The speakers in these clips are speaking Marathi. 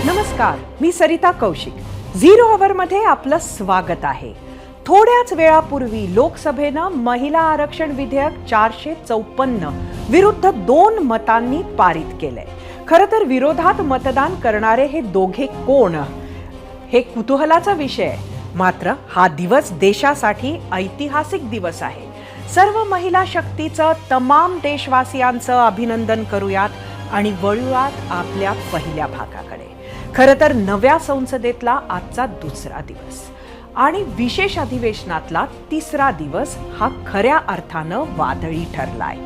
नमस्कार, मी सरिता कौशिक. झिरो अवरमध्ये आपलं स्वागत आहे. थोड्याच वेळापूर्वी लोकसभेनं महिला आरक्षण विधेयक 454 विरुद्ध 2 मतांनी पारित केलंय. खरं तर विरोधात मतदान करणारे हे दोघे कोण हे कुतूहलाचा विषय आहे. मात्र हा दिवस देशासाठी ऐतिहासिक दिवस आहे. सर्व महिला शक्तीचं तमाम देशवासियांचं अभिनंदन करूयात आणि वळूयात आपल्या पहिल्या भागाकडे. खरं तर नव्या संसदेतला आजचा दुसरा दिवस आणि विशेष अधिवेशनातला तिसरा दिवस हा खऱ्या अर्थानं वादळी ठरलाय.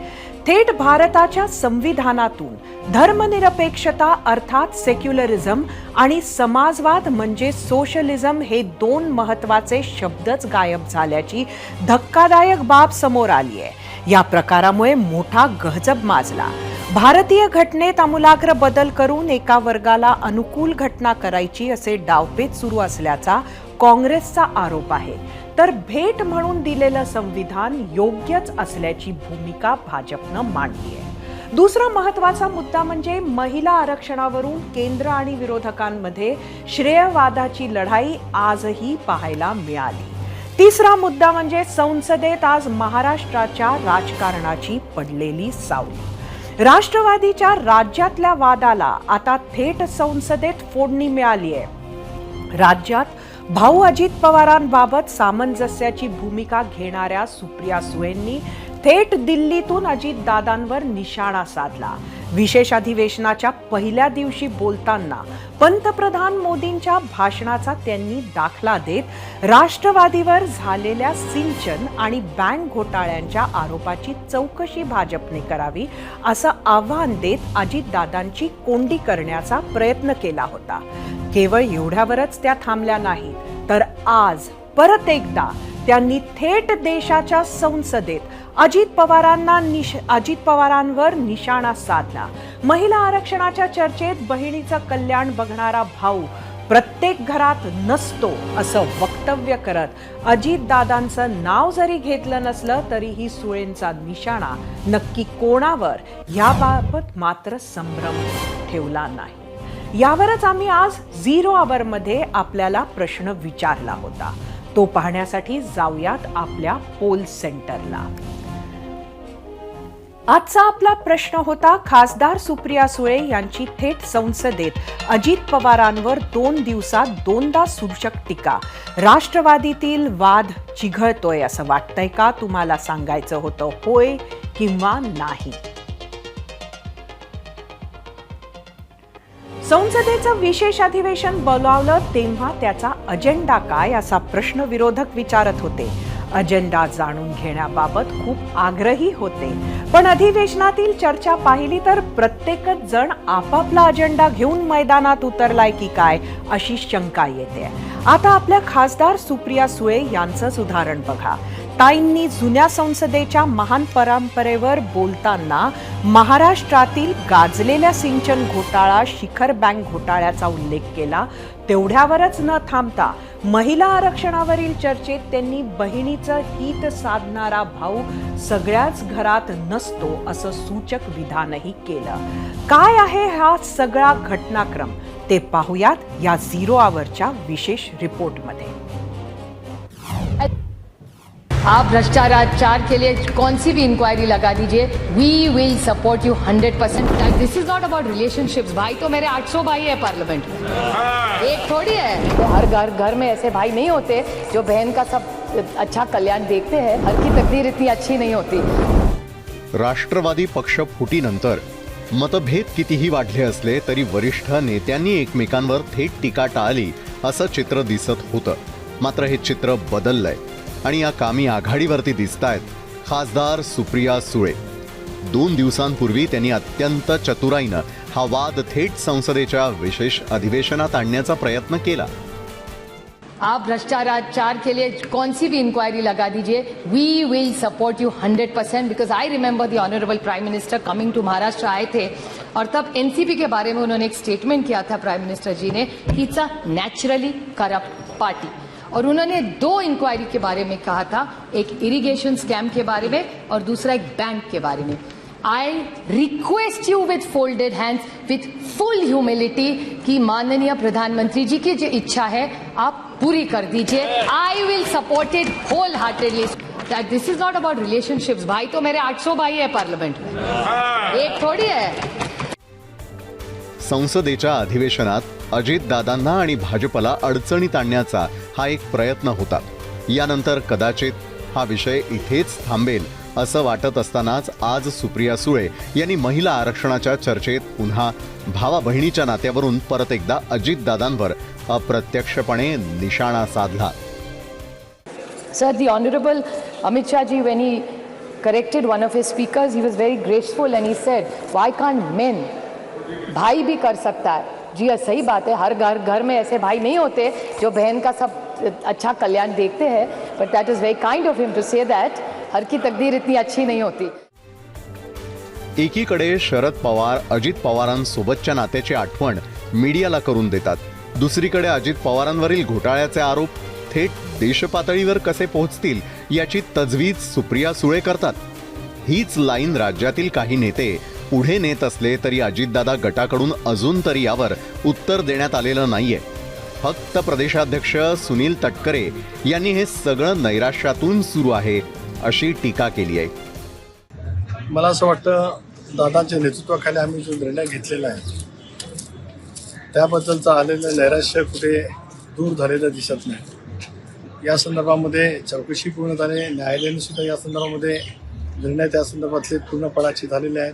थेट भारताच्या संविधानातून धर्मनिरपेक्षता अर्थात सेक्युलरिझम आणि समाजवाद म्हणजे सोशलिझम हे 2 महत्वाचे शब्दच गायब झाल्याची धक्कादायक बाब समोर आली आहे. या प्रकारामुळे मोठा गहजब माजला. भारतीय घटनेत आमूलाग्र बदल करून एका वर्गाला अनुकूल घटना करायची असे डावपेच सुरू असल्याचा काँग्रेसचा आरोप आहे. तर भेट म्हणून दिलेलं संविधान योग्यच असल्याची भूमिका भाजपनं मांडली आहे. दुसरा महत्वाचा मुद्दा म्हणजे महिला आरक्षणावरून केंद्र आणि विरोधकांमध्ये श्रेयवादाची लढाई आजही पाहायला मिळाली. तिसरा मुद्दा म्हणजे संसदेत आज महाराष्ट्राच्या राजकारणाची पडलेली सावली. राष्ट्रवादीच्या राज्यातल्या वादाला आता थेट संसदेत फोडणी मिळाली आहे. राज्यात भाऊ अजित पवारांबाबत सामंजस्याची भूमिका घेणाऱ्या सुप्रिया सुळेंनी थेट दिल्लीतून अजितदादांवर निशाणा साधला. विशेष अधिवेशनाच्या पहिल्या दिवशी बोलताना पंतप्रधान मोदींच्या भाषणाचा त्यांनी दाखला देत राष्ट्रवादीवर झालेल्या सिंचन आणि बँक घोटाळ्यांच्या आरोपाची चौकशी भाजपने करावी असं आव्हान देत अजितदादांची कोंडी करण्याचा प्रयत्न केला होता. केवळ एवढ्यावरच त्या थांबल्या नाहीत तर आज परत एकदा त्यांनी थेट देशाच्या संसदेत अजित पवारांवर निशाणा साधला. महिला आरक्षणाच्या चर्चेत बहिणीचं कल्याण बघणारा भाऊ प्रत्येक घरात नसतो असं वक्तव्य करत अजितदादांचं नाव जरी घेतलं नसलं तरीही सुळेंचा निशाणा नक्की कोणावर याबाबत मात्र संभ्रम ठेवला नाही. यावरच आम्ही आज झिरो अवरमध्ये आपल्याला प्रश्न विचारला होता. तो पाहण्यासाठी जाऊयात आपल्या पोल सेंटरला. आजचा आपला प्रश्न होता, खासदार सुप्रिया सुळे यांची थेट संसदेत अजित पवारांवर 2 दिवसात 2दा सूचक टीका. राष्ट्रवादीतील वाद चिघळतोय असं वाटतंय का? तुम्हाला सांगायचं होतं होय किंवा नाही. संसदेचं विशेष अधिवेशन बोलावलं तेव्हा त्याचा अजेंडा काय असा प्रश्न विरोधक विचारत होते. अजेंडा जाणून घेण्याबाबत खूप आग्रही होते. पण अधिवेशनातील चर्चा पाहिली तर प्रत्येकच जण आपापला अजेंडा घेऊन मैदानात उतरलाय की काय अशी शंका येते. आता आपल्या खासदार सुप्रिया सुळे यांचंच उदाहरण बघा. ताईंनी जुन्या संसदेच्या महान परंपरेवर बोलताना महाराष्ट्रातील गाजलेल्या सिंचन घोटाळा, शिखर बँक घोटाळ्याचा उल्लेख केला. तेवढ्यावरच न थांबता महिला आरक्षणावरील चर्चेत त्यांनी बहिणीचं हित साधणारा भाऊ सगळ्याच घरात नसतो असं सूचक विधानही केलं. काय आहे हा सगळा घटनाक्रम ते पाहूयात या झिरो आवरच्या विशेष रिपोर्टमध्ये. आप भ्रष्टाचार के लिए कौन सी भी इंक्वायरी लगा दीजिए, we will support you 100%. This is not about relationships. भाई तो मेरे 800 भाई है पार्लियामेंट में, एक थोड़ी है. तो हर घर में ऐसे भाई नहीं होते जो बहन का सब अच्छा कल्याण देखते हैं. हर की तकदीर इतनी अच्छी नहीं होती. राष्ट्रवादी पक्ष फुटीनंतर मतभेद कितीही वाढले असले तरी वरिष्ठ नेत्यांनी एकमेकांवर थेट टीका टाळली असं चित्र दिसत होतं. मात्र हे चित्र बदललंय आणि या कामी आघाडीवरती दिसतायत खासदार सुप्रिया सुळे. 2 दिवसांपूर्वी त्यांनी अत्यंत चतुराईनं हा वाद थेट संसदेच्या विशेष अधिवेशनात आणण्याचा प्रयत्न केला. आप भ्रष्टाचार के लिए कौन सी भी इंक्वायरी लगा दीजिए, we will support you 100%. Because I remember the honourable prime minister coming to Maharashtra आए थे और तब एनसीपी के बारे में उन्होंने एक स्टेटमेंट किया था प्राइम मिनिस्टर जी ने कि it's a naturally corrupt party. और उन्होंने 2 इंक्वायरी के बारे में कहा था, एक इरिगेशन स्कैम के बारे में और दूसरा एक बैंक के बारे में. I request you with folded hands, with full humility कि माननीय प्रधानमंत्री जी की जो इच्छा है आप पूरी कर दीजिए. I will support it wholeheartedly. That this is not about relationships. भाई तो मेरे 800 भाई है पार्लियामेंट में, एक थोड़ी है. संसदेच्या अधिवेशनात अजितदादांना आणि भाजपला अडचणीत आणण्याचा हा एक प्रयत्न होता. यानंतर कदाचित हा विषय इथेच थांबेल असं वाटत असतानाच आज सुप्रिया सुळे यांनी महिला आरक्षणाच्या चर्चेत पुन्हा भावा बहिणीच्या नात्यावरून परत एकदा अजितदादांवर अप्रत्यक्षपणे निशाणा साधला. Sir, the Honorable Amit Shah ji, when he corrected one of his speakers, he was very graceful and he said, why can't men? भाई भी कर सकता है. जी सही बात है, हर घर में ऐसे भाई नहीं होते जो बहन का सब अच्छा कल्याण देखते हैं, but that is very kind of him to say that. हर की तकदीर इतनी अच्छी नहीं होती. एकीकडे शरद पवार अजित पवारांसोबतच्या नात्याची आठवण मीडियाला करून देतात. दुसरीकडे अजित पवारांवरील घोटाळ्याचे आरोप थेट देशपातळीवर कसे पोहोचतील याची तजवीज सुप्रिया सुळे करतात. हीच लाईन राज्यातील काही नेते पुढे नेत असले तरी अजितदादा गटाकडून अजून तरी यावर उत्तर देण्यात आलेलं नाहीये. फक्त प्रदेशाध्यक्ष सुनील तटकरे यांनी हे सगळं नैराश्यातून सुरू आहे अशी टीका केली आहे. मला असं वाटतं दादांच्या नेतृत्वाखाली आम्ही जो निर्णय घेतलेला आहे त्याबद्दलचं आलेलं नैराश्य कुठे दूर झालेलं दिसत नाही. या संदर्भामध्ये चौकशी पूर्ण झाली, न्यायालयाने सुद्धा या संदर्भामध्ये निर्णय त्या संदर्भातले पूर्णपणाचे झालेले आहेत.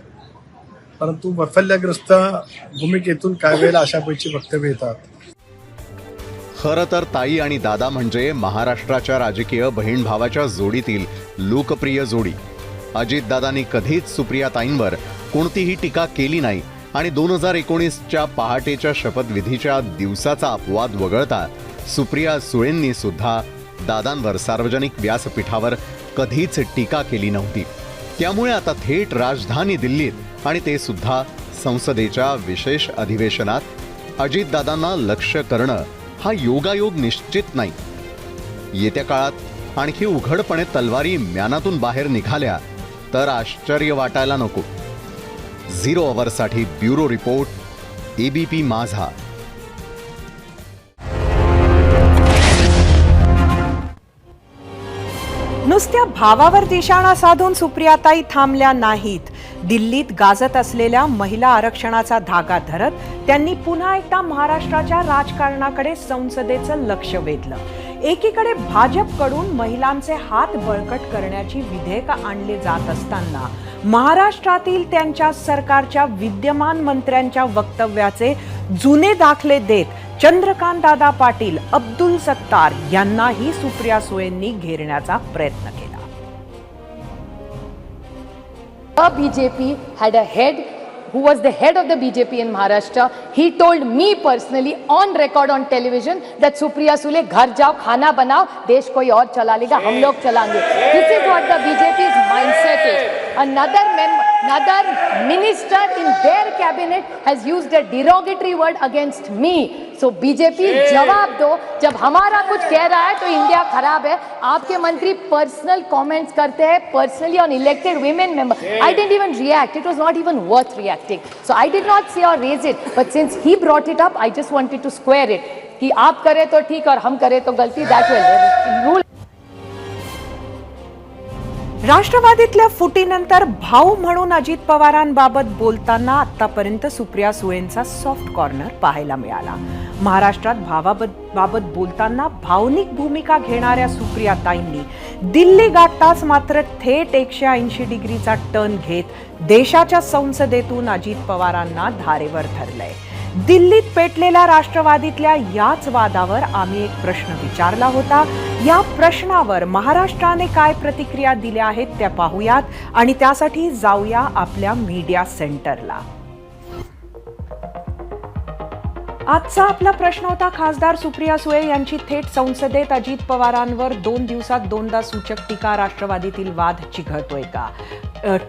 परंतु वैफल्यग्रस्त भूमिकेतून काही वेळेला अशापैकी वक्तव्य येतात. खरं तर ताई आणि दादा म्हणजे महाराष्ट्राच्या राजकीय बहीण भावाच्या जोडीतील लोकप्रिय जोडी. अजितदादांनी कधीच सुप्रियाताईंवर कोणतीही टीका केली नाही आणि 2019च्या पहाटेच्या शपथविधीच्या दिवसाचा अपवाद वगळता सुप्रिया सुळेंनी सुद्धा दादांवर सार्वजनिक व्यासपीठावर कधीच टीका केली नव्हती. त्यामुळे आता थेट राजधानी दिल्लीत आणि ते सुद्धा संसदेच्या विशेष अधिवेशनात अजितदादांना लक्ष्य करणं हा योगायोग निश्चित नाही. येत्या काळात आणखी उघडपणे तलवारी म्यानातून बाहेर निघाल्या तर आश्चर्य वाटायला नको. 0 अवरसाठी ब्युरो रिपोर्ट, ABP माझा. नुसत्या भावावर निशाणा साधून सुप्रियाताई थांबल्या नाहीत. दिल्लीत गाजत असलेल्या महिला आरक्षणाचा धागा धरत त्यांनी पुन्हा एकदा महाराष्ट्राच्या राजकारणाकडे संसदेचं लक्ष वेधलं. एकीकडे भाजपकडून महिलांचे हात बळकट करण्याची विधेयकं आणले जात असताना महाराष्ट्रातील त्यांच्या सरकारच्या विद्यमान मंत्र्यांच्या वक्तव्याचे जुने दाखले देत चंद्रकांत दादा पाटील, अब्दुल सत्तार यांनाही सुप्रिया सुळेंनी घेरण्याचा प्रयत्न केला. BJP had a head who was the head of the BJP in Maharashtra. He told me personally on record on television that Supriya Sule घर जाओ खाना बनाओ, देश कोई और चला लेगा, हम लोग चलाएंगे. This is what the BJP's mindset is. Another minister in their cabinet has used a derogatory word against me. So BJP जवाब दो, जब हमारा कुछ कह रहा है तो इंडिया खराब है. आपके मंत्री पर्सनल कमेंट्स करते हैं personally on elected women member. I didn't even react. It was not even worth reacting. So I did not say or raise it. But since he brought it up, I just wanted to square it. कि आप करे तो ठीक और हम करे तो गलती. That will rule. राष्ट्रवादीतल्या फुटीनंतर भाऊ म्हणून अजित पवारांबाबत बोलताना आतापर्यंत सुप्रिया सुळेंचा सॉफ्ट कॉर्नर पाहायला मिळाला. महाराष्ट्रात भावाबाबत बोलताना भावनिक भूमिका घेणाऱ्या सुप्रियाताईंनी दिल्ली गाठताच मात्र थेट 180 डिग्रीचा टर्न घेत देशाच्या संसदेतून अजित पवारांना धारेवर धरलंय. दिल्लीत पेटलेल्या राष्ट्रवादीतल्या याच वादावर आम्ही एक प्रश्न विचारला होता. या प्रश्नावर महाराष्ट्राने काय प्रतिक्रिया दिल्या आहेत त्या पाहूयात आणि त्यासाठी जाऊया आपल्या मीडिया सेंटरला. आजचा आपला प्रश्न होता, खासदार सुप्रिया सुळे यांची थेट संसदेत अजित पवारांवर 2 दिवसात 2दा सूचक टीका. राष्ट्रवादीतील वाद चिघळतोय का?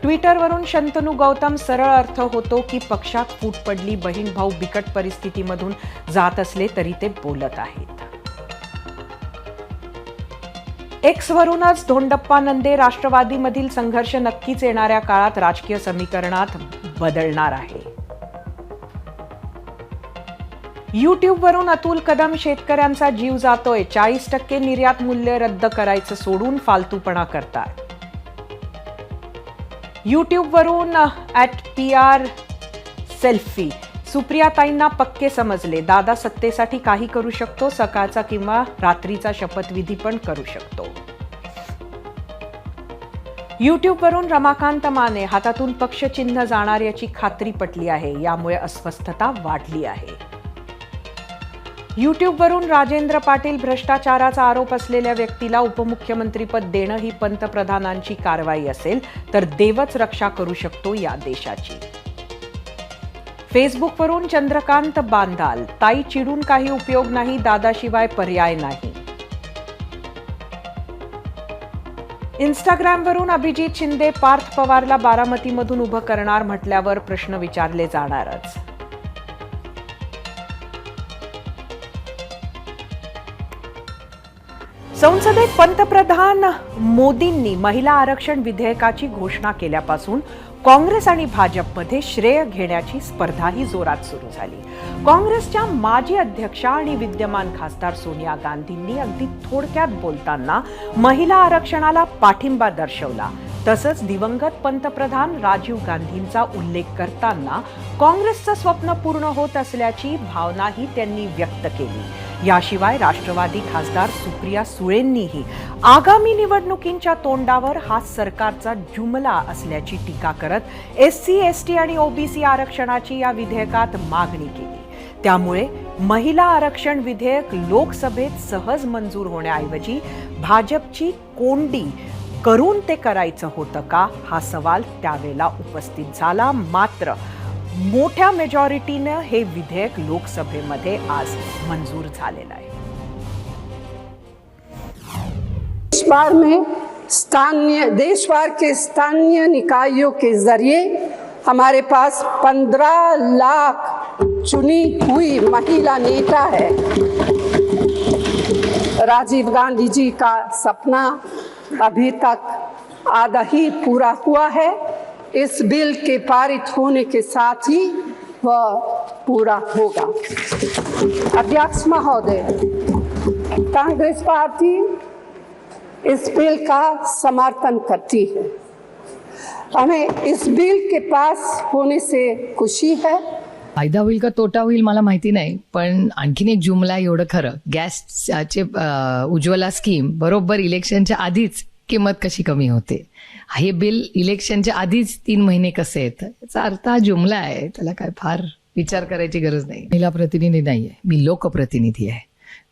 ट्विटरवरून शंतनू गौतम, सरळ अर्थ होतो की पक्षात फूट पडली, बहीण भाऊ बिकट परिस्थितीमधून जात असले तरी ते बोलत आहेत. एक्सवरूनच धोंडप्पा नंदे राष्ट्रवादीमधील संघर्ष नक्कीच येणाऱ्या काळात राजकीय समीकरणात बदलणार आहे. युट्यूबवरून अतुल कदम शेतकऱ्यांचा जीव जातोय, 40% निर्यात मूल्य रद्द करायचं सोडून फालतूपणा करतात. युट्यूबवरून @PR सेल्फी सुप्रियाताईंना पक्के समजले, दादा सत्तेसाठी काही करू शकतो, सकाळचा किंवा रात्रीचा शपथविधी पण करू शकतो. युट्यूबवरून रमाकांत माने हातातून पक्षचिन्ह जाणार याची खात्री पटली आहे, यामुळे अस्वस्थता वाढली आहे. युट्यूबवरून राजेंद्र पाटील भ्रष्टाचाराचा आरोप असलेल्या व्यक्तीला उपमुख्यमंत्रीपद देणं ही पंतप्रधानांची कारवाई असेल तर देवच रक्षा करू शकतो या देशाची. फेसबुकवरून चंद्रकांत बांधाल, ताई चिडून काही उपयोग नाही, दादाशिवाय पर्याय नाही. इंस्टाग्रामवरून अभिजित शिंदे पार्थ पवारला बारामतीमधून उभं करणार म्हटल्यावर प्रश्न विचारले जाणारच. संसदेत पंतप्रधान मोदींनी महिला आरक्षण विधेयकाची घोषणा केल्यापासून काँग्रेस आणि भाजपमध्ये श्रेय घेण्याची स्पर्धाही जोरात सुरू झाली. काँग्रेसच्या माजी अध्यक्षा आणि विद्यमान खासदार सोनिया गांधींनी अगदी थोडक्यात बोलताना महिला आरक्षणाला पाठिंबा दर्शवला. तसंच दिवंगत पंतप्रधान राजीव गांधींचा उल्लेख करताना काँग्रेसचं स्वप्न पूर्ण होत असल्याची भावनाही त्यांनी व्यक्त केली. याशिवाय राष्ट्रवादी खासदार सुप्रिया सुळेंनीही आगामी निवडणुकींच्या तोंडावर हा सरकारचा जुमला असल्याची टीका करत SC, ST आणि OBC आरक्षणाची या विधेयकात मागणी केली. त्यामुळे महिला आरक्षण विधेयक लोकसभेत सहज मंजूर होण्याऐवजी भाजपची कोंडी करून ते करायचं होतं का, हा सवाल त्यावेळेला उपस्थित झाला. मात्र मोठ्या मेजॉरिटीनं हे विधेयक लोकसभेमध्ये आज मंजूर झालेलं आहे. देश भर के स्थानीय निकायों के जरिए हमारे पास 15 लाख चुनी हुई महिला नेता है. राजीव गांधी जी का सपना अभी तक आधा ही पूरा हुआ है. इस बिल के पारित होने के साथ ही वह पूरा होगा. अध्यक्ष महोदय, कांग्रेस पार्टी इस बिल का समर्थन करती है. हमें इस बिल के पास होने से खुशी है. फायदा होईल का तोटा होईल मला माहिती नाही, पण आणखीन एक जुमला आहे एवढं खरं, गॅसचे उज्ज्वला स्कीम बरोबर इलेक्शनच्या आधीच किंमत कशी कमी होते. हे बिल इलेक्शनच्या आधीच 3 महिने कसे येतं, याचा अर्थ हा जुमला आहे. त्याला काय फार विचार करायची गरज नाही. महिला प्रतिनिधी नाही आहे, मी लोकप्रतिनिधी आहे.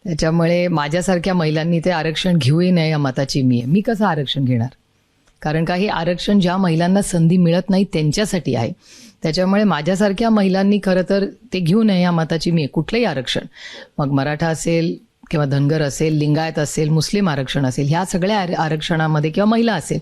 त्याच्यामुळे माझ्यासारख्या महिलांनी ते आरक्षण घेऊही नये या मताची मी आहे. मी कसं आरक्षण घेणार, कारण का हे आरक्षण ज्या महिलांना संधी मिळत नाही त्यांच्यासाठी आहे. त्याच्यामुळे माझ्यासारख्या महिलांनी खरं तर ते घेऊ नये या मताची मी आहे. कुठलंही आरक्षण, मग मराठा असेल किंवा धनगर असेल, लिंगायत असेल, मुस्लिम आरक्षण असेल, ह्या सगळ्या आरक्षणामध्ये किंवा महिला असेल.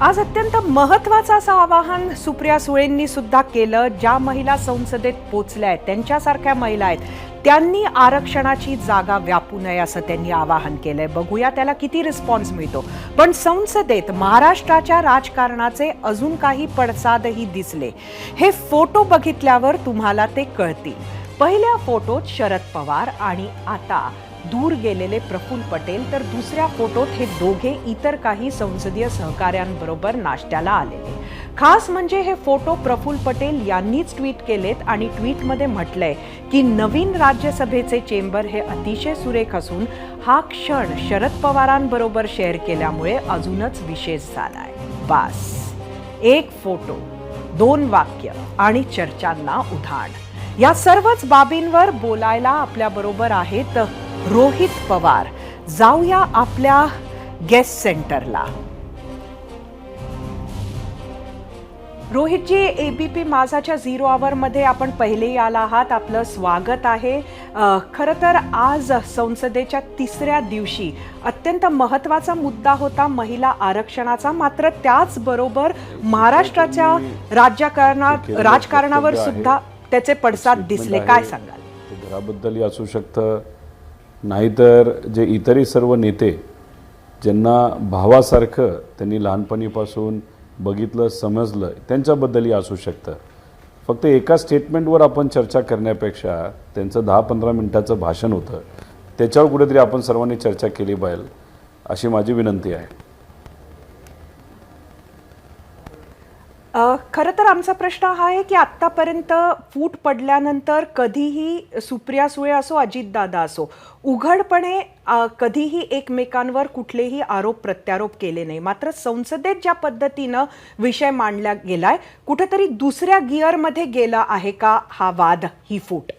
आज अत्यंत महत्त्वाचं असं आवाहन सुप्रिया सुळेंनी सुद्धा केलं. ज्या महिला संसदेत पोचल्या आहेत, त्यांच्यासारख्या महिला आहेत, त्यांनी आरक्षणाची जागा व्यापू नये असं त्यांनी आवाहन केलंय. बघूया त्याला किती रिस्पॉन्स मिळतो. पण संसदेत महाराष्ट्राच्या राजकारणाचे अजून काही पडसादही दिसले. हे फोटो बघितल्यावर तुम्हाला ते कळतील. पहिल्या फोटोत शरद पवार आणि आता दूर गेलेले प्रफुल्ल पटेल, तर दुसऱ्या फोटोत हे दोघे इतर काही संसदीय सहकाऱ्यांबरोबर नाश्त्याला आलेले. खास म्हणजे हे फोटो प्रफुल्ल पटेल यांनीच ट्विट केलेत आणि ट्विटमध्ये म्हटलंय की नवीन राज्यसभेचे चेंबर हे अतिशय सुरेख असून हा क्षण शरद पवारांबरोबर शेअर केल्यामुळे अजूनच विशेष झालाय. बास, एक फोटो, 2 वाक्य आणि चर्चांना उधाण. या सर्वच बाबींवर बोलायला आपल्याबरोबर आहेत रोहित पवार. जाऊया आपल्या गेस्ट सेंटरला. रोहितजी, ABP माझाच्या 0 आवरमध्ये आपण पहिलेही आला आहात, आपलं स्वागत आहे. खरं तर आज संसदेच्या 3ऱ्या दिवशी अत्यंत महत्त्वाचा मुद्दा होता महिला आरक्षणाचा. मात्र त्याचबरोबर महाराष्ट्राच्या राजकारणावर सुद्धा त्याचे पडसाद दिसले. काय सांगाल? घराबद्दलही असू शकतं, नाहीतर जे इतरही सर्व नेते ज्यांना भावासारखं त्यांनी लहानपणीपासून बघितलं समजलं त्यांच्याबद्दलही असू शकतं. फक्त एका स्टेटमेंटवर आपण चर्चा करण्यापेक्षा त्यांचं 10-15 मिनिटाचं भाषण होतं त्याच्यावर कुठेतरी आपण सर्वांनी चर्चा केली पाहिजे अशी माझी विनंती आहे. खरं तर आमचा प्रश्न हा आहे की आत्तापर्यंत फूट पडल्यानंतर कधीही सुप्रिया सुळे असो अजितदादा असो उघडपणे कधीही एकमेकांवर कुठलेही आरोप प्रत्यारोप केले नाही. मात्र संसदेत ज्या पद्धतीनं विषय मांडला गेलाय कुठेतरी दुसऱ्या गिअरमध्ये गेला आहे का हा वाद, ही फूट?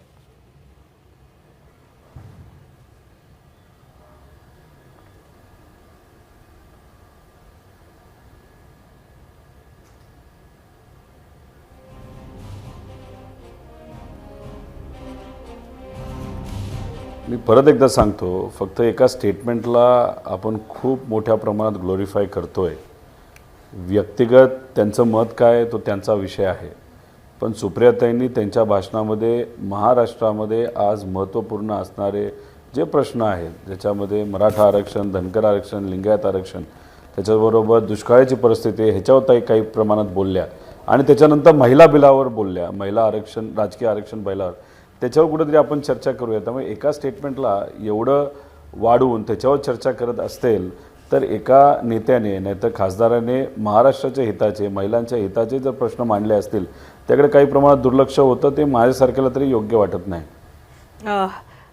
मी परत एकदा सांगतो, फक्त एका स्टेटमेंटला आपण खूप मोठ्या प्रमाणात ग्लोरिफाय करतोय. व्यक्तिगत त्यांचं मत काय तो त्यांचा विषय आहे, पण सुप्रियाताईंनी त्यांच्या भाषणामध्ये महाराष्ट्रामध्ये आज महत्त्वपूर्ण असणारे जे प्रश्न आहेत ज्याच्यामध्ये मराठा आरक्षण, धनगर आरक्षण, लिंगायत आरक्षण, त्याच्याबरोबर दुष्काळाची परिस्थिती ह्याच्यावर काही प्रमाणात बोलल्या आणि त्याच्यानंतर महिला बिलावर बोलल्या, महिला आरक्षण, राजकीय आरक्षण महिलावर, त्याच्यावर कुठेतरी आपण चर्चा करूया. त्यामुळे एका स्टेटमेंटला एवढं वाढवून त्याच्यावर चर्चा करत असतील तर एका नेत्याने नाहीतर खासदाराने महाराष्ट्राच्या हिताचे, महिलांच्या हिताचे जर प्रश्न मांडले असतील त्याकडे काही प्रमाणात दुर्लक्ष होतं. ते माझ्यासारख्याला तरी योग्य वाटत नाही.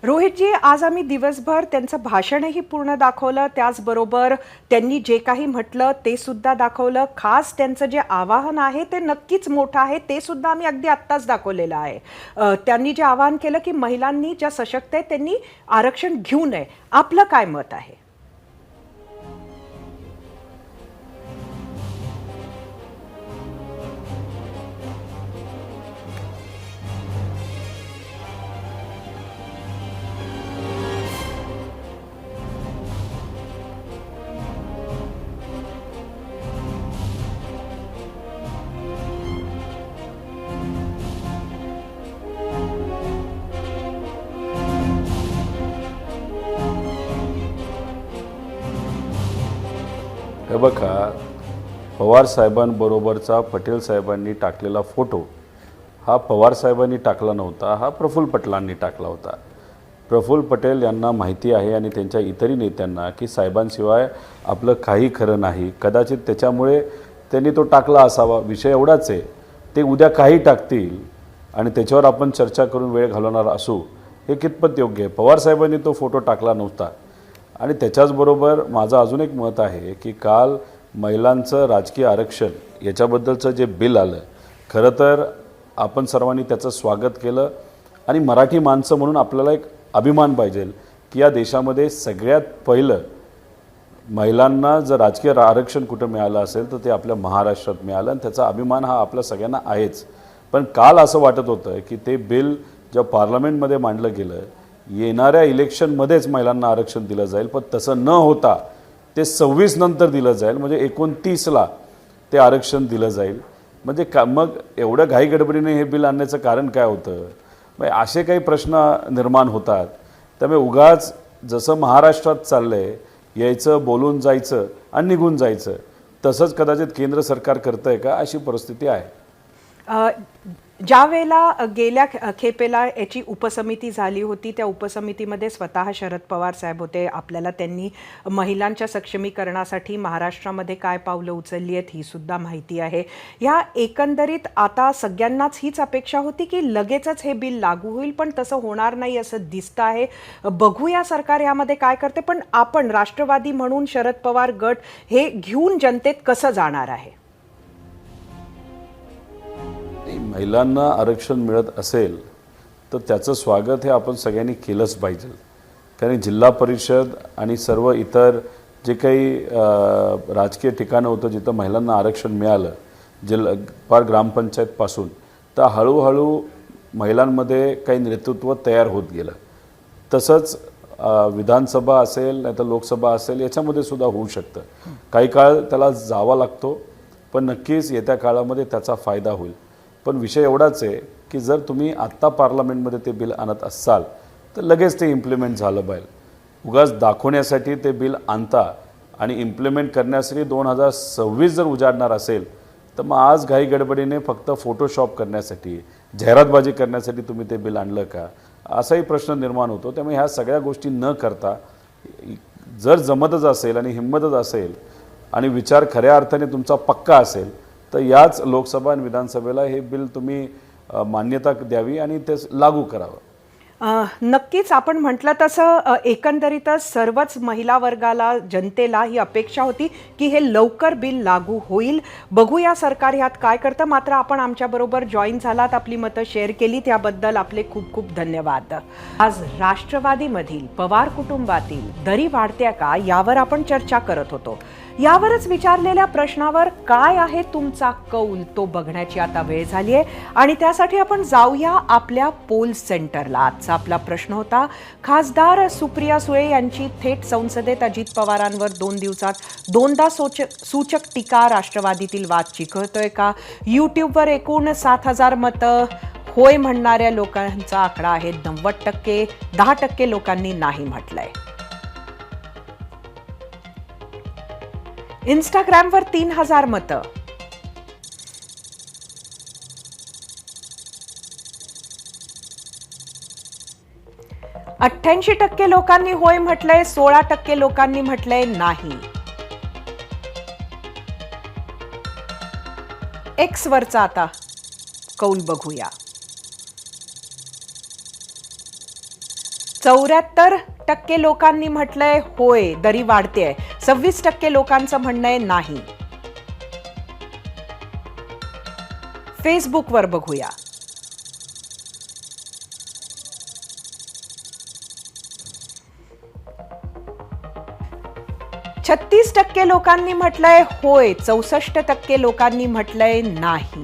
रोहितजी, आज आम्ही दिवसभर त्यांचं भाषणही पूर्ण दाखवलं, त्याचबरोबर त्यांनी जे काही म्हटलं ते सुद्धा दाखवलं. खास त्यांचं जे आवाहन आहे ते नक्कीच मोठं आहे, ते सुद्धा आम्ही अगदी आत्ताच दाखवलेलं आहे. त्यांनी जे आवाहन केलं की महिलांनी ज्या सशक्त आहेत त्यांनी आरक्षण घेऊ नये. आपलं काय मत आहे? हे बघा, पवार साहेबांबरोबरचा पटेल साहेबांनी टाकलेला फोटो हा पवार साहेबांनी टाकला नव्हता, हा प्रफुल्ल पटेलांनी टाकला होता. प्रफुल्ल पटेल यांना माहिती आहे आणि त्यांच्या इतरही नेत्यांना की साहेबांशिवाय आपलं काही खरं नाही. कदाचित त्याच्यामुळे त्यांनी तो टाकला असावा. विषय एवढाच आहे, ते उद्या काही टाकतील आणि त्याच्यावर आपण चर्चा करून वेळ घालवणार असू हे कितपत योग्य आहे. पवार साहेबांनी तो फोटो टाकला नव्हता. आणि त्याच्याचबरोबर माझं अजून एक मत आहे की काल महिलांचं राजकीय आरक्षण याच्याबद्दलचं जे बिल आलं, खरं तर आपण सर्वांनी त्याचं स्वागत केलं. आणि मराठी माणसं म्हणून आपल्याला एक अभिमान पाहिजे की या देशामध्ये सगळ्यात पहिलं महिलांना जर राजकीय आरक्षण कुठं मिळालं असेल तर ते आपल्या महाराष्ट्रात मिळालं आणि त्याचा अभिमान हा आपल्या सगळ्यांना आहेच. पण काल असं वाटत होतं की ते बिल जेव्हा पार्लमेंटमध्ये मांडलं गेलं, येणाऱ्या इलेक्शनमध्येच महिलांना आरक्षण दिलं जाईल, पण तसं न होता ते 26 नंतर दिलं जाईल, म्हणजे 29ला ते आरक्षण दिलं जाईल. म्हणजे मग एवढं घाईगडबडीने हे बिल आणण्याचं कारण काय होतं? मग असे काही प्रश्न निर्माण होतात. त्यामुळे उगाच जसं महाराष्ट्रात चाललं आहे, यायचं, बोलून जायचं आणि निघून जायचं, तसंच कदाचित केंद्र सरकार करतं आहे का अशी परिस्थिती आहे. ज्या वेळेला गेल्या खेपेला याची उपसमिती झाली होती त्या उपसमितीमध्ये स्वतः शरद पवार साहेब होते. आपल्याला त्यांनी महिलांच्या सक्षमीकरणासाठी महाराष्ट्रामध्ये काय पावलं उचलली आहेत ही सुद्धा माहिती आहे. ह्या एकंदरीत आता सगळ्यांनाच हीच अपेक्षा होती की लगेचच हे बिल लागू होईल, पण तसं होणार नाही असं दिसतं आहे. बघूया सरकार यामध्ये काय करते. पण आपण राष्ट्रवादी म्हणून शरद पवार गट हे घेऊन जनतेत कसं जाणार आहे? महिलांना आरक्षण मिळत असेल तर त्याचं स्वागत हे आपण सगळ्यांनी केलंच पाहिजे. कारण जिल्हा परिषद आणि सर्व इतर जे काही राजकीय ठिकाणं होतं जिथं महिलांना आरक्षण मिळालं, फार ग्रामपंचायतपासून, तर हळूहळू महिलांमध्ये काही नेतृत्व तयार होत गेलं. तसंच विधानसभा असेल नाही तर लोकसभा असेल याच्यामध्ये सुद्धा होऊ शकतं. काही काळ त्याला जावा लागतो, पण नक्कीच येत्या काळामध्ये त्याचा फायदा होईल. पण विषय एवढाच आहे की जर तुम्ही आत्ता पार्लमेंटमध्ये ते बिल आणत असाल तर लगेच ते इम्प्लिमेंट झालं पाहिजे. उगाच दाखवण्यासाठी ते बिल आणता आणि इम्प्लिमेंट करण्यासाठी 2026 जर उजाडणार असेल तर मग आज घाई गडबडीने फक्त फोटोशॉप करण्यासाठी, जाहिरातबाजी करण्यासाठी तुम्ही ते बिल आणलं का, असाही प्रश्न निर्माण होतो. त्यामुळे ह्या सगळ्या गोष्टी न करता जर जमतच असेल आणि हिंमतच असेल आणि विचार खऱ्या अर्थाने तुमचा पक्का असेल तर याच लोकसभा आणि विधानसभेला हे बिल तुम्ही मान्यता द्यावी आणि ते लागू करावं. नक्कीच आपण म्हटलं तसं एकंदरीतच सर्वच महिला वर्गाला, जनतेला ही अपेक्षा होती की हे लवकर बिल लागू होईल. बघूया सरकार ह्यात काय करतं. मात्र आपण आमच्याबरोबर जॉईन झालात, आपली मतं शेअर केली, त्याबद्दल आपले खूप खूप धन्यवाद. आज राष्ट्रवादीमधील पवार कुटुंबातील दरी वाढते का यावर आपण चर्चा करत होतो. यावरच विचारलेल्या प्रश्नावर काय आहे तुमचा कौल तो बघण्याची आता वेळ झाली आहे आणि त्यासाठी आपण जाऊया आपल्या पोल सेंटरला. आजचा आपला प्रश्न होता, खासदार सुप्रिया सुळे यांची थेट संसदेत अजित पवारांवर 2 दिवसात 2दा सूचक टीका. राष्ट्रवादीतील वाद चिघळतोय का? यूट्यूबवर एकूण 7,000 मतं होय म्हणणाऱ्या लोकांचा आकडा आहे 90%. 10% लोकांनी नाही म्हटलंय. इंस्टाग्रामवर 3,000 मतं. %88 लोकांनी होय म्हटलंय, 16% लोकांनी म्हटलंय नाही. एक्स वरचा आता कौल बघूया. 74% लोकांनी म्हटलंय होय, दरी वाढतेय. 26% लोकांचं म्हणणंय नाही. फेसबुकवर बघूया. %36 लोकांनी म्हटलंय होय, 64% लोकांनी म्हटलंय नाही.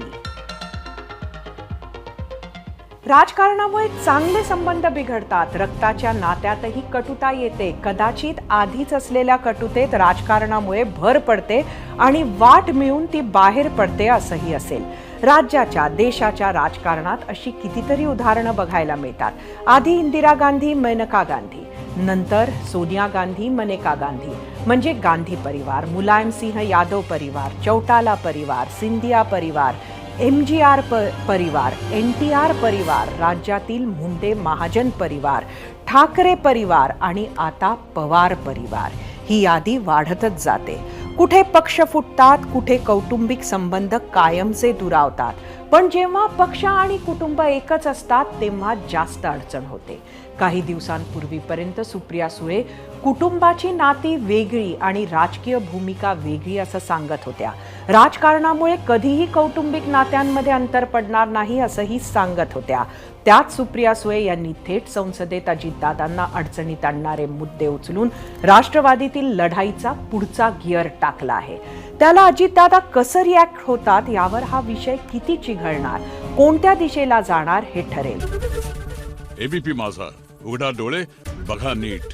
राजकारणामुळे चांगले संबंध बिघडतात, रक्ताच्या नात्यातही कटुता येते. कदाचित आधीच असलेल्या कटुतेत राजकारणामुळे भर पडते आणि वाट मिळून ती बाहेर पडते असंही असेल. राज्याच्या, देशाच्या राजकारणात अशी कितीतरी उदाहरणं बघायला मिळतात. आधी इंदिरा गांधी, मेनका गांधी, नंतर सोनिया गांधी, मनेका गांधी, म्हणजे गांधी परिवार, मुलायमसिंह यादव परिवार, चौटाला परिवार, सिंधिया परिवार, MGR परिवार, NTR परिवार, राज्यातील मुंडे महाजन परिवार, ठाकरे परिवार आणि आता पवार परिवार. ही यादी वाढतच जाते. कुठे पक्ष फुटतात, कुठे कौटुंबिक संबंध कायमचे दुरावतात. पण जेव्हा पक्ष आणि कुटुंब एकच असतात तेव्हा जास्त अडचण होते. काही दिवसांपूर्वीपर्यंत सुप्रिया सुळे कुटुंबाची नाती वेगळी आणि राजकीय भूमिका वेगळी असं सांगत होत्या. राजकारणामुळे कधीही कौटुंबिक नात्यांमध्ये अंतर पडणार नाही असंही सांगत होत्या. त्यात सुप्रिया सुळे यांनी थेट संसदेत अजितदादांना अडचणीत आणणारे मुद्दे उचलून राष्ट्रवादीतील लढाईचा पुढचा गिअर टाकला आहे. त्याला अजितदादा कसं रिॲक्ट होतात यावर हा विषय किती चिघळणार, कोणत्या दिशेला जाणार हे ठरेल. एबीपी माझा, उघडा डोळे बघा नीट.